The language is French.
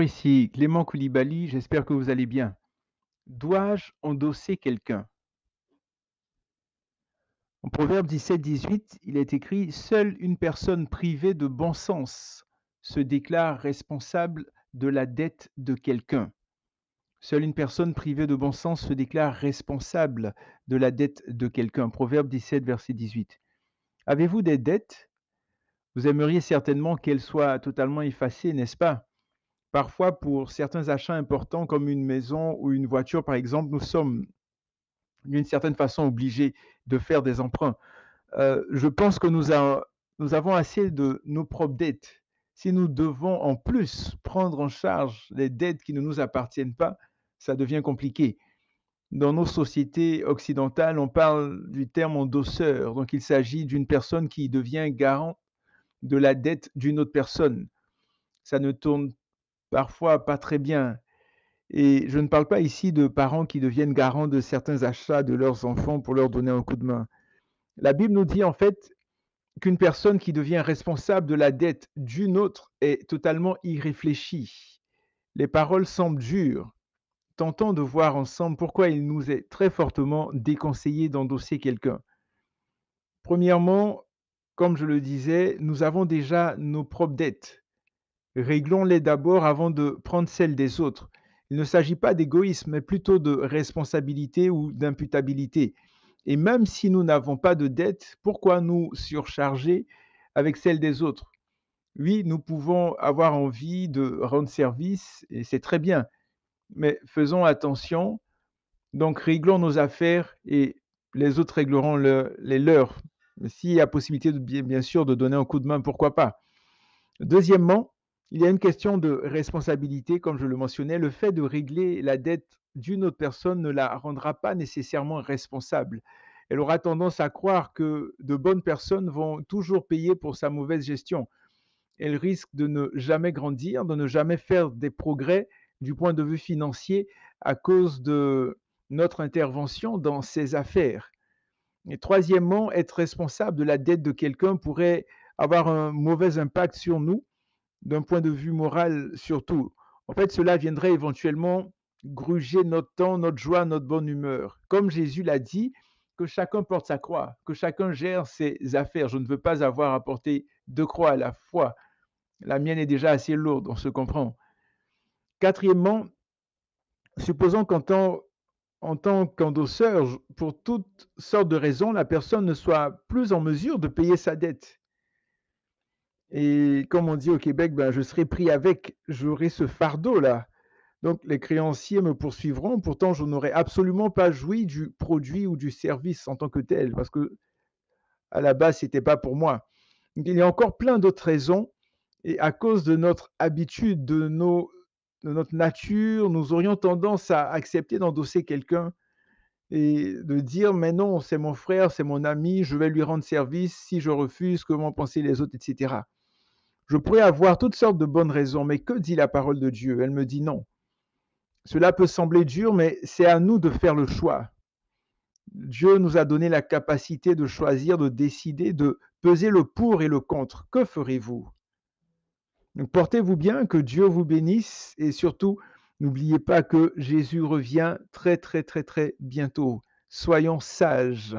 ici Clément Koulibaly, j'espère que vous allez bien. Dois-je endosser quelqu'un? En Proverbe 17-18, il est écrit: «Seule une personne privée de bon sens se déclare responsable de la dette de quelqu'un». Seule une personne privée de bon sens se déclare responsable de la dette de quelqu'un. Proverbe 17, verset 18. Avez-vous des dettes? Vous aimeriez certainement qu'elles soient totalement effacées, n'est-ce pas? Parfois, pour certains achats importants comme une maison ou une voiture, par exemple, nous sommes d'une certaine façon obligés de faire des emprunts. Je pense que nous avons assez de nos propres dettes. Si nous devons en plus prendre en charge les dettes qui ne nous appartiennent pas, ça devient compliqué. Dans nos sociétés occidentales, on parle du terme endosseur. Donc, il s'agit d'une personne qui devient garant de la dette d'une autre personne. Ça ne tourne parfois pas très bien. Et je ne parle pas ici de parents qui deviennent garants de certains achats de leurs enfants pour leur donner un coup de main. La Bible nous dit en fait qu'une personne qui devient responsable de la dette d'une autre est totalement irréfléchie. Les paroles semblent dures. Tentons de voir ensemble pourquoi il nous est très fortement déconseillé d'endosser quelqu'un. Premièrement, comme je le disais, nous avons déjà nos propres dettes. Réglons-les d'abord avant de prendre celles des autres. Il ne s'agit pas d'égoïsme, mais plutôt de responsabilité ou d'imputabilité. Et même si nous n'avons pas de dette, pourquoi nous surcharger avec celles des autres? Oui, nous pouvons avoir envie de rendre service et c'est très bien, mais faisons attention. Donc, réglons nos affaires et les autres régleront les leurs. Mais s'il y a possibilité, bien sûr, de donner un coup de main, pourquoi pas? Deuxièmement, il y a une question de responsabilité, comme je le mentionnais. Le fait de régler la dette d'une autre personne ne la rendra pas nécessairement responsable. Elle aura tendance à croire que de bonnes personnes vont toujours payer pour sa mauvaise gestion. Elle risque de ne jamais grandir, de ne jamais faire des progrès du point de vue financier à cause de notre intervention dans ses affaires. Et troisièmement, être responsable de la dette de quelqu'un pourrait avoir un mauvais impact sur nous d'un point de vue moral surtout. En fait, cela viendrait éventuellement gruger notre temps, notre joie, notre bonne humeur. Comme Jésus l'a dit, que chacun porte sa croix, que chacun gère ses affaires. Je ne veux pas avoir à porter deux croix à la fois. La mienne est déjà assez lourde, on se comprend. Quatrièmement, supposons en tant qu'endosseur, pour toutes sortes de raisons, la personne ne soit plus en mesure de payer sa dette. Et comme on dit au Québec, ben, je serai pris avec, j'aurai ce fardeau-là. Donc les créanciers me poursuivront, pourtant je n'aurais absolument pas joui du produit ou du service en tant que tel, parce que à la base, c'était pas pour moi. Donc, il y a encore plein d'autres raisons, et à cause de notre habitude, de notre nature, nous aurions tendance à accepter d'endosser quelqu'un et de dire, mais non, c'est mon frère, c'est mon ami, je vais lui rendre service, si je refuse, comment penser les autres, etc. Je pourrais avoir toutes sortes de bonnes raisons, mais que dit la parole de Dieu? Elle me dit non. Cela peut sembler dur, mais c'est à nous de faire le choix. Dieu nous a donné la capacité de choisir, de décider, de peser le pour et le contre. Que ferez-vous? Donc portez-vous bien, que Dieu vous bénisse et surtout, n'oubliez pas que Jésus revient très, très, très, très bientôt. Soyons sages.